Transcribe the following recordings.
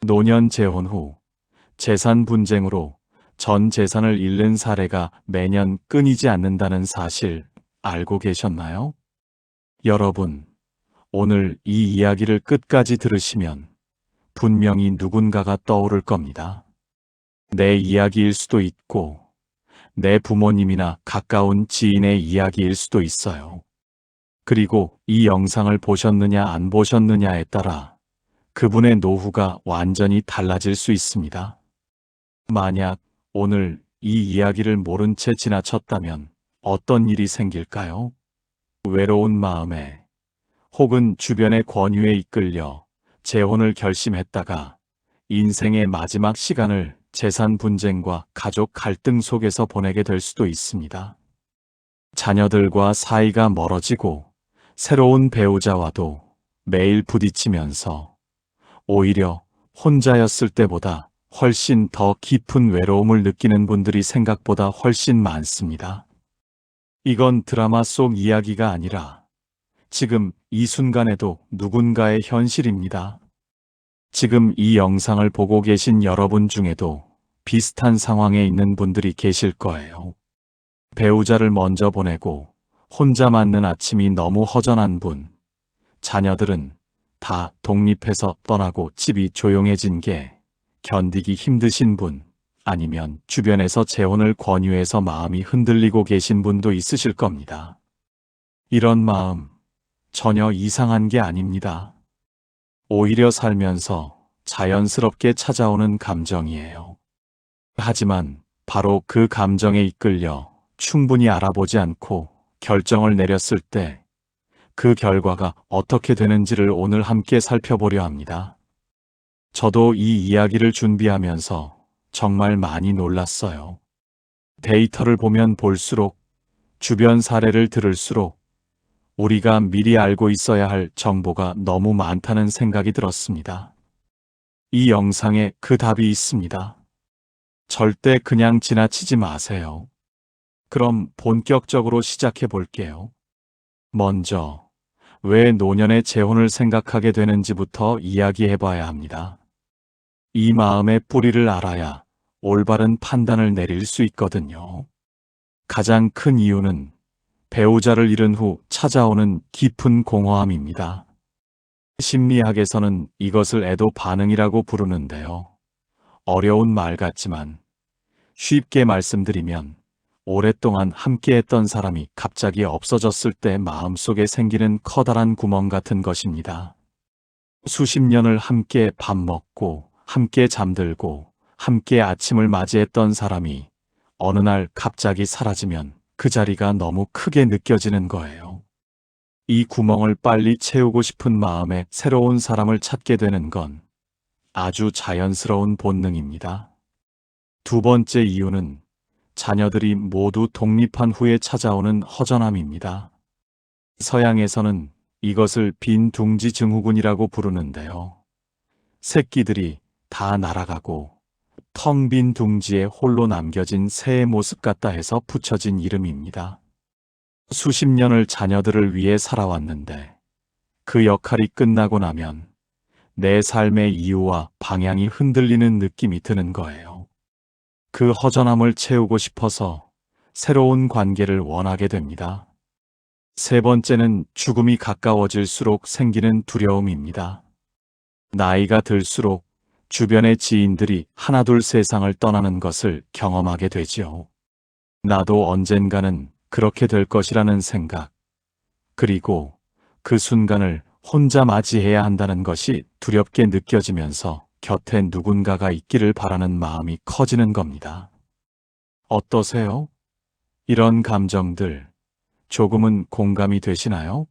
노년 재혼 후 재산 분쟁으로 전 재산을 잃는 사례가 매년 끊이지 않는다는 사실 알고 계셨나요? 여러분, 오늘 이 이야기를 끝까지 들으시면 분명히 누군가가 떠오를 겁니다. 내 이야기일 수도 있고, 내 부모님이나 가까운 지인의 이야기일 수도 있어요. 그리고 이 영상을 보셨느냐 안 보셨느냐에 따라 그분의 노후가 완전히 달라질 수 있습니다. 만약 오늘 이 이야기를 모른 채 지나쳤다면 어떤 일이 생길까요? 외로운 마음에 혹은 주변의 권유에 이끌려 재혼을 결심했다가 인생의 마지막 시간을 재산 분쟁과 가족 갈등 속에서 보내게 될 수도 있습니다. 자녀들과 사이가 멀어지고 새로운 배우자와도 매일 부딪히면서 오히려 혼자였을 때보다 훨씬 더 깊은 외로움을 느끼는 분들이 생각보다 훨씬 많습니다. 이건 드라마 속 이야기가 아니라 지금 이 순간에도 누군가의 현실입니다. 지금 이 영상을 보고 계신 여러분 중에도 비슷한 상황에 있는 분들이 계실 거예요. 배우자를 먼저 보내고 혼자 맞는 아침이 너무 허전한 분, 자녀들은 다 독립해서 떠나고 집이 조용해진 게 견디기 힘드신 분, 아니면 주변에서 재혼을 권유해서 마음이 흔들리고 계신 분도 있으실 겁니다. 이런 마음 전혀 이상한 게 아닙니다. 오히려 살면서 자연스럽게 찾아오는 감정이에요. 하지만 바로 그 감정에 이끌려 충분히 알아보지 않고 결정을 내렸을 때 그 결과가 어떻게 되는지를 오늘 함께 살펴보려 합니다. 저도 이 이야기를 준비하면서 정말 많이 놀랐어요. 데이터를 보면 볼수록, 주변 사례를 들을수록 우리가 미리 알고 있어야 할 정보가 너무 많다는 생각이 들었습니다. 이 영상에 그 답이 있습니다. 절대 그냥 지나치지 마세요. 그럼 본격적으로 시작해 볼게요. 먼저, 왜 노년의 재혼을 생각하게 되는지부터 이야기해 봐야 합니다. 이 마음의 뿌리를 알아야 올바른 판단을 내릴 수 있거든요. 가장 큰 이유는 배우자를 잃은 후 찾아오는 깊은 공허함입니다. 심리학에서는 이것을 애도 반응이라고 부르는데요. 어려운 말 같지만 쉽게 말씀드리면 오랫동안 함께했던 사람이 갑자기 없어졌을 때 마음속에 생기는 커다란 구멍 같은 것입니다. 수십 년을 함께 밥 먹고 함께 잠들고 함께 아침을 맞이했던 사람이 어느 날 갑자기 사라지면 그 자리가 너무 크게 느껴지는 거예요. 이 구멍을 빨리 채우고 싶은 마음에 새로운 사람을 찾게 되는 건 아주 자연스러운 본능입니다. 두 번째 이유는 자녀들이 모두 독립한 후에 찾아오는 허전함입니다. 서양에서는 이것을 빈둥지 증후군이라고 부르는데요. 새끼들이 다 날아가고 텅 빈 둥지에 홀로 남겨진 새의 모습 같다 해서 붙여진 이름입니다. 수십 년을 자녀들을 위해 살아왔는데 그 역할이 끝나고 나면 내 삶의 이유와 방향이 흔들리는 느낌이 드는 거예요. 그 허전함을 채우고 싶어서 새로운 관계를 원하게 됩니다. 세 번째는 죽음이 가까워질수록 생기는 두려움입니다. 나이가 들수록 주변의 지인들이 하나둘 세상을 떠나는 것을 경험하게 되지요. 나도 언젠가는 그렇게 될 것이라는 생각, 그리고 그 순간을 혼자 맞이해야 한다는 것이 두렵게 느껴지면서 곁에 누군가가 있기를 바라는 마음이 커지는 겁니다. 어떠세요? 이런 감정들 조금은 공감이 되시나요?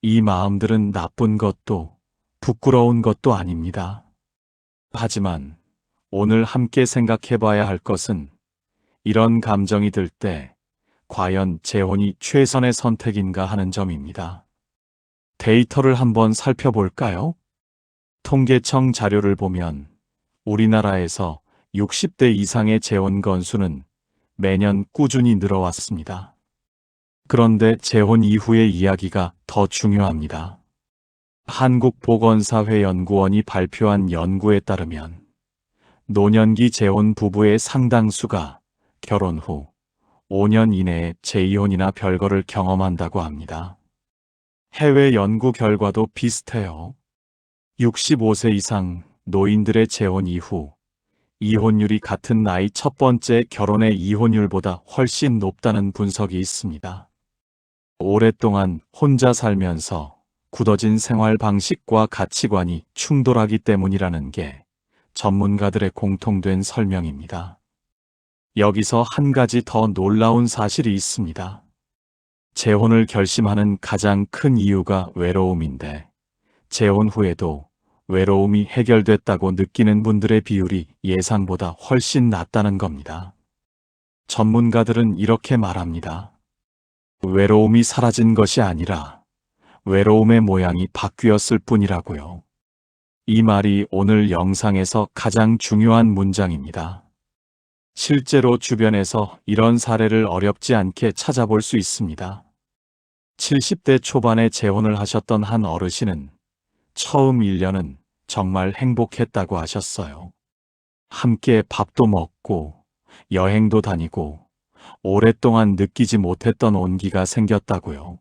이 마음들은 나쁜 것도 부끄러운 것도 아닙니다. 하지만 오늘 함께 생각해 봐야 할 것은 이런 감정이 들 때 과연 재혼이 최선의 선택인가 하는 점입니다. 데이터를 한번 살펴볼까요? 통계청 자료를 보면 우리나라에서 60대 이상의 재혼 건수는 매년 꾸준히 늘어왔습니다. 그런데 재혼 이후의 이야기가 더 중요합니다. 한국보건사회연구원이 발표한 연구에 따르면 노년기 재혼 부부의 상당수가 결혼 후 5년 이내에 재이혼이나 별거를 경험한다고 합니다. 해외 연구 결과도 비슷해요. 65세 이상 노인들의 재혼 이후 이혼율이 같은 나이 첫 번째 결혼의 이혼율보다 훨씬 높다는 분석이 있습니다. 오랫동안 혼자 살면서 굳어진 생활 방식과 가치관이 충돌하기 때문이라는 게 전문가들의 공통된 설명입니다. 여기서 한 가지 더 놀라운 사실이 있습니다. 재혼을 결심하는 가장 큰 이유가 외로움인데, 재혼 후에도 외로움이 해결됐다고 느끼는 분들의 비율이 예상보다 훨씬 낮다는 겁니다. 전문가들은 이렇게 말합니다. 외로움이 사라진 것이 아니라 외로움의 모양이 바뀌었을 뿐이라고요. 이 말이 오늘 영상에서 가장 중요한 문장입니다. 실제로 주변에서 이런 사례를 어렵지 않게 찾아볼 수 있습니다. 70대 초반에 재혼을 하셨던 한 어르신은 처음 1년은 정말 행복했다고 하셨어요. 함께 밥도 먹고 여행도 다니고 오랫동안 느끼지 못했던 온기가 생겼다고요.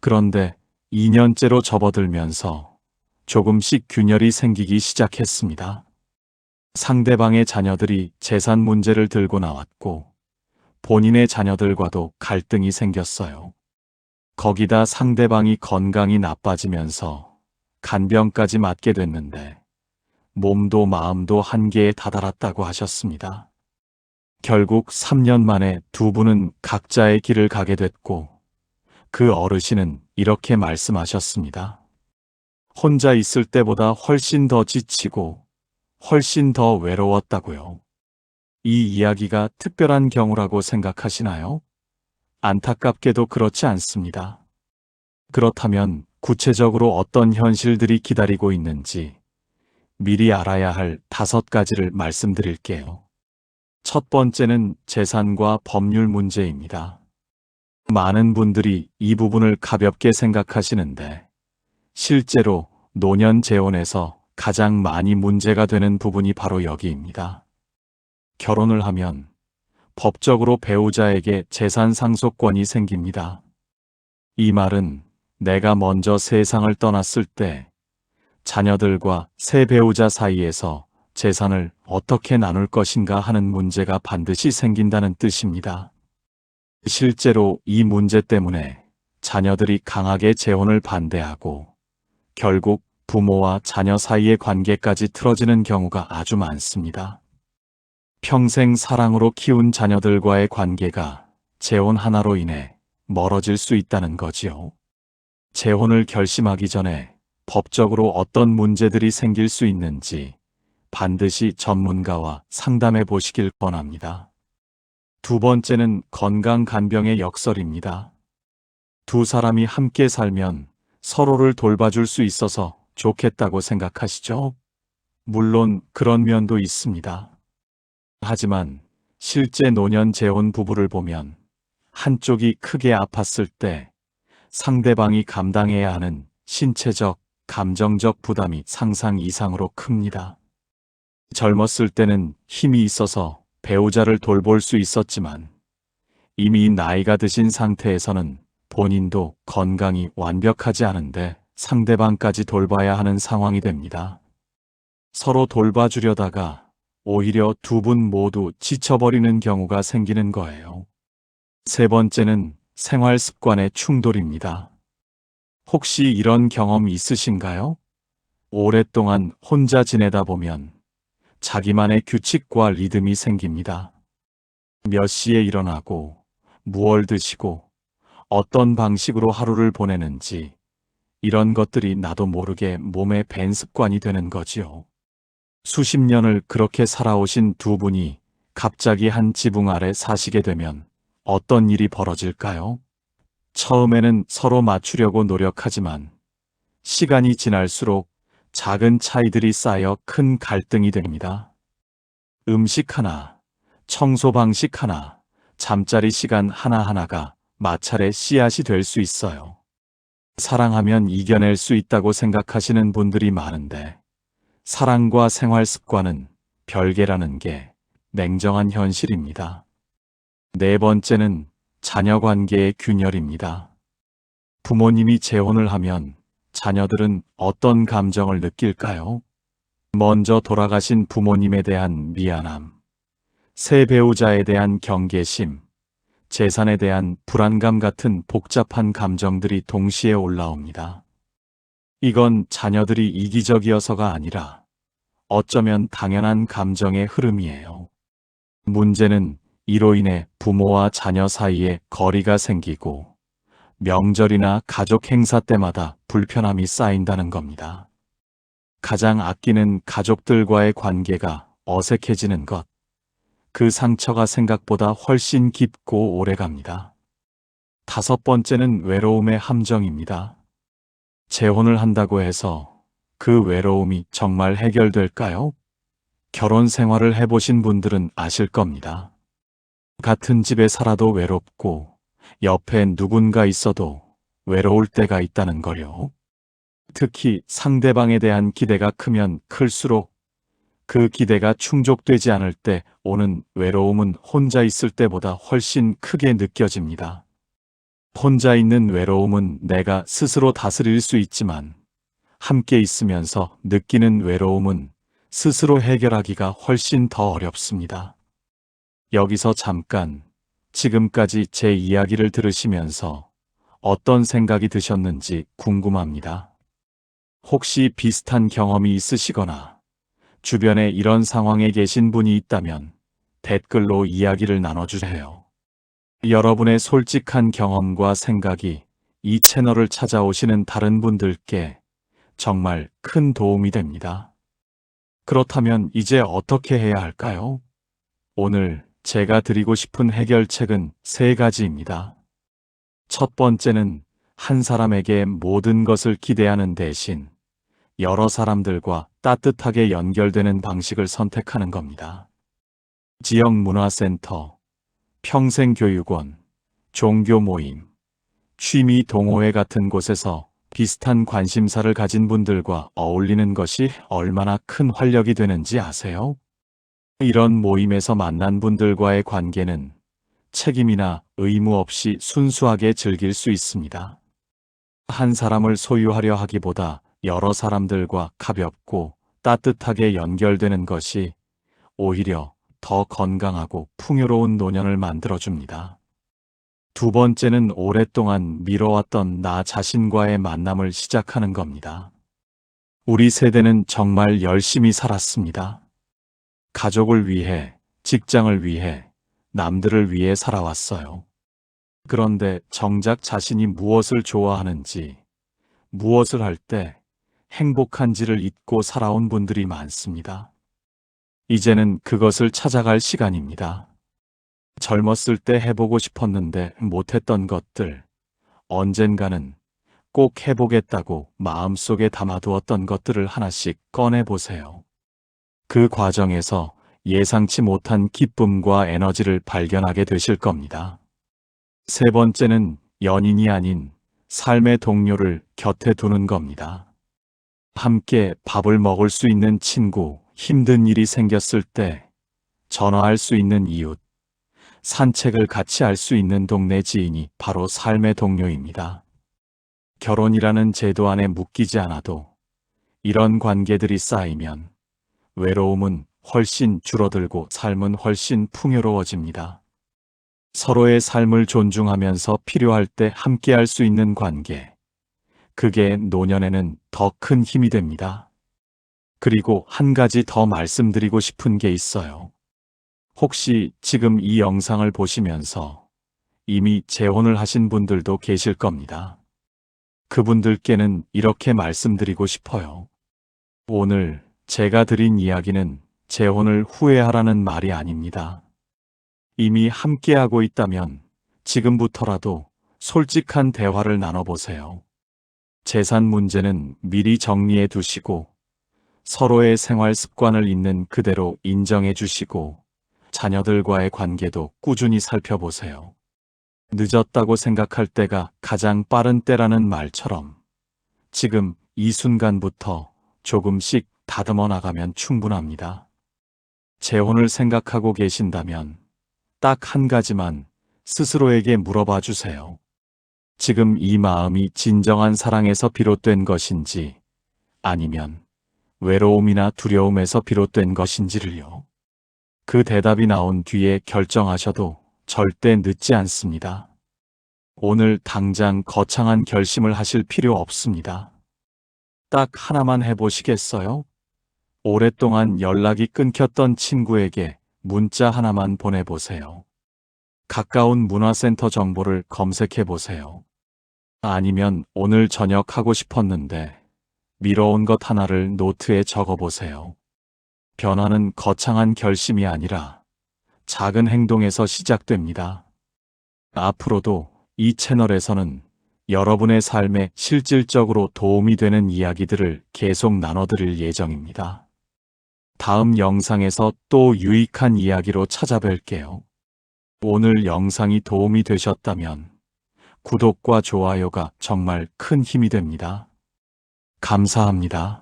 그런데 2년째로 접어들면서 조금씩 균열이 생기기 시작했습니다. 상대방의 자녀들이 재산 문제를 들고 나왔고 본인의 자녀들과도 갈등이 생겼어요. 거기다 상대방이 건강이 나빠지면서 간병까지 맞게 됐는데 몸도 마음도 한계에 다다랐다고 하셨습니다. 결국 3년 만에 두 분은 각자의 길을 가게 됐고 그 어르신은 이렇게 말씀하셨습니다. 혼자 있을 때보다 훨씬 더 지치고 훨씬 더 외로웠다고요. 이 이야기가 특별한 경우라고 생각하시나요? 안타깝게도 그렇지 않습니다. 그렇다면 구체적으로 어떤 현실들이 기다리고 있는지 미리 알아야 할 5가지를 말씀드릴게요. 첫 번째는 재산과 법률 문제입니다. 많은 분들이 이 부분을 가볍게 생각하시는데 실제로 노년 재혼에서 가장 많이 문제가 되는 부분이 바로 여기입니다. 결혼을 하면 법적으로 배우자에게 재산 상속권이 생깁니다. 이 말은 내가 먼저 세상을 떠났을 때 자녀들과 새 배우자 사이에서 재산을 어떻게 나눌 것인가 하는 문제가 반드시 생긴다는 뜻입니다. 실제로 이 문제 때문에 자녀들이 강하게 재혼을 반대하고 결국 부모와 자녀 사이의 관계까지 틀어지는 경우가 아주 많습니다. 평생 사랑으로 키운 자녀들과의 관계가 재혼 하나로 인해 멀어질 수 있다는 거지요. 재혼을 결심하기 전에 법적으로 어떤 문제들이 생길 수 있는지 반드시 전문가와 상담해 보시길 권합니다. 두 번째는 건강 간병의 역설입니다. 두 사람이 함께 살면 서로를 돌봐줄 수 있어서 좋겠다고 생각하시죠? 물론 그런 면도 있습니다. 하지만 실제 노년 재혼 부부를 보면 한쪽이 크게 아팠을 때 상대방이 감당해야 하는 신체적, 감정적 부담이 상상 이상으로 큽니다. 젊었을 때는 힘이 있어서 배우자를 돌볼 수 있었지만 이미 나이가 드신 상태에서는 본인도 건강이 완벽하지 않은데 상대방까지 돌봐야 하는 상황이 됩니다. 서로 돌봐주려다가 오히려 두 분 모두 지쳐버리는 경우가 생기는 거예요. 세 번째는 생활 습관의 충돌입니다. 혹시 이런 경험 있으신가요? 오랫동안 혼자 지내다 보면 자기만의 규칙과 리듬이 생깁니다. 몇 시에 일어나고, 무얼 드시고, 어떤 방식으로 하루를 보내는지 이런 것들이 나도 모르게 몸에 밴 습관이 되는 거지요. 수십 년을 그렇게 살아오신 두 분이 갑자기 한 지붕 아래 사시게 되면 어떤 일이 벌어질까요? 처음에는 서로 맞추려고 노력하지만 시간이 지날수록 작은 차이들이 쌓여 큰 갈등이 됩니다. 음식 하나, 청소 방식 하나, 잠자리 시간 하나하나가 마찰의 씨앗이 될 수 있어요. 사랑하면 이겨낼 수 있다고 생각하시는 분들이 많은데, 사랑과 생활 습관은 별개라는 게 냉정한 현실입니다. 네 번째는 자녀 관계의 균열입니다. 부모님이 재혼을 하면 자녀들은 어떤 감정을 느낄까요? 먼저 돌아가신 부모님에 대한 미안함, 새 배우자에 대한 경계심, 재산에 대한 불안감 같은 복잡한 감정들이 동시에 올라옵니다. 이건 자녀들이 이기적이어서가 아니라 어쩌면 당연한 감정의 흐름이에요. 문제는 이로 인해 부모와 자녀 사이에 거리가 생기고 명절이나 가족 행사 때마다 불편함이 쌓인다는 겁니다. 가장 아끼는 가족들과의 관계가 어색해지는 것, 그 상처가 생각보다 훨씬 깊고 오래갑니다. 다섯 번째는 외로움의 함정입니다. 재혼을 한다고 해서 그 외로움이 정말 해결될까요? 결혼 생활을 해보신 분들은 아실 겁니다. 같은 집에 살아도 외롭고 옆에 누군가 있어도 외로울 때가 있다는 거요. 특히 상대방에 대한 기대가 크면 클수록 그 기대가 충족되지 않을 때 오는 외로움은 혼자 있을 때보다 훨씬 크게 느껴집니다. 혼자 있는 외로움은 내가 스스로 다스릴 수 있지만 함께 있으면서 느끼는 외로움은 스스로 해결하기가 훨씬 더 어렵습니다. 여기서 잠깐 지금까지 제 이야기를 들으시면서 어떤 생각이 드셨는지 궁금합니다. 혹시 비슷한 경험이 있으시거나 주변에 이런 상황에 계신 분이 있다면 댓글로 이야기를 나눠주세요. 여러분의 솔직한 경험과 생각이 이 채널을 찾아오시는 다른 분들께 정말 큰 도움이 됩니다. 그렇다면 이제 어떻게 해야 할까요? 오늘 제가 드리고 싶은 해결책은 세 가지입니다. 첫 번째는 한 사람에게 모든 것을 기대하는 대신 여러 사람들과 따뜻하게 연결되는 방식을 선택하는 겁니다. 지역 문화센터, 평생교육원, 종교 모임, 취미 동호회 같은 곳에서 비슷한 관심사를 가진 분들과 어울리는 것이 얼마나 큰 활력이 되는지 아세요? 이런 모임에서 만난 분들과의 관계는 책임이나 의무 없이 순수하게 즐길 수 있습니다. 한 사람을 소유하려 하기보다 여러 사람들과 가볍고 따뜻하게 연결되는 것이 오히려 더 건강하고 풍요로운 노년을 만들어줍니다. 두 번째는 오랫동안 미뤄왔던 나 자신과의 만남을 시작하는 겁니다. 우리 세대는 정말 열심히 살았습니다. 가족을 위해, 직장을 위해, 남들을 위해 살아왔어요. 그런데 정작 자신이 무엇을 좋아하는지, 무엇을 할 때 행복한지를 잊고 살아온 분들이 많습니다. 이제는 그것을 찾아갈 시간입니다. 젊었을 때 해보고 싶었는데 못했던 것들, 언젠가는 꼭 해보겠다고 마음속에 담아두었던 것들을 하나씩 꺼내보세요. 그 과정에서 예상치 못한 기쁨과 에너지를 발견하게 되실 겁니다. 세 번째는 연인이 아닌 삶의 동료를 곁에 두는 겁니다. 함께 밥을 먹을 수 있는 친구, 힘든 일이 생겼을 때 전화할 수 있는 이웃, 산책을 같이 할 수 있는 동네 지인이 바로 삶의 동료입니다. 결혼이라는 제도 안에 묶이지 않아도 이런 관계들이 쌓이면 외로움은 훨씬 줄어들고 삶은 훨씬 풍요로워집니다. 서로의 삶을 존중하면서 필요할 때 함께할 수 있는 관계, 그게 노년에는 더 큰 힘이 됩니다. 그리고 한 가지 더 말씀드리고 싶은 게 있어요. 혹시 지금 이 영상을 보시면서 이미 재혼을 하신 분들도 계실 겁니다. 그분들께는 이렇게 말씀드리고 싶어요. 오늘 제가 드린 이야기는 재혼을 후회하라는 말이 아닙니다. 이미 함께하고 있다면 지금부터라도 솔직한 대화를 나눠보세요. 재산 문제는 미리 정리해 두시고 서로의 생활 습관을 있는 그대로 인정해 주시고 자녀들과의 관계도 꾸준히 살펴보세요. 늦었다고 생각할 때가 가장 빠른 때라는 말처럼 지금 이 순간부터 조금씩 다듬어 나가면 충분합니다. 재혼을 생각하고 계신다면 딱 한 가지만 스스로에게 물어봐 주세요. 지금 이 마음이 진정한 사랑에서 비롯된 것인지 아니면 외로움이나 두려움에서 비롯된 것인지를요. 그 대답이 나온 뒤에 결정하셔도 절대 늦지 않습니다. 오늘 당장 거창한 결심을 하실 필요 없습니다. 딱 하나만 해보시겠어요? 오랫동안 연락이 끊겼던 친구에게 문자 하나만 보내보세요. 가까운 문화센터 정보를 검색해보세요. 아니면 오늘 저녁 하고 싶었는데 미뤄온 것 하나를 노트에 적어보세요. 변화는 거창한 결심이 아니라 작은 행동에서 시작됩니다. 앞으로도 이 채널에서는 여러분의 삶에 실질적으로 도움이 되는 이야기들을 계속 나눠드릴 예정입니다. 다음 영상에서 또 유익한 이야기로 찾아뵐게요. 오늘 영상이 도움이 되셨다면 구독과 좋아요가 정말 큰 힘이 됩니다. 감사합니다.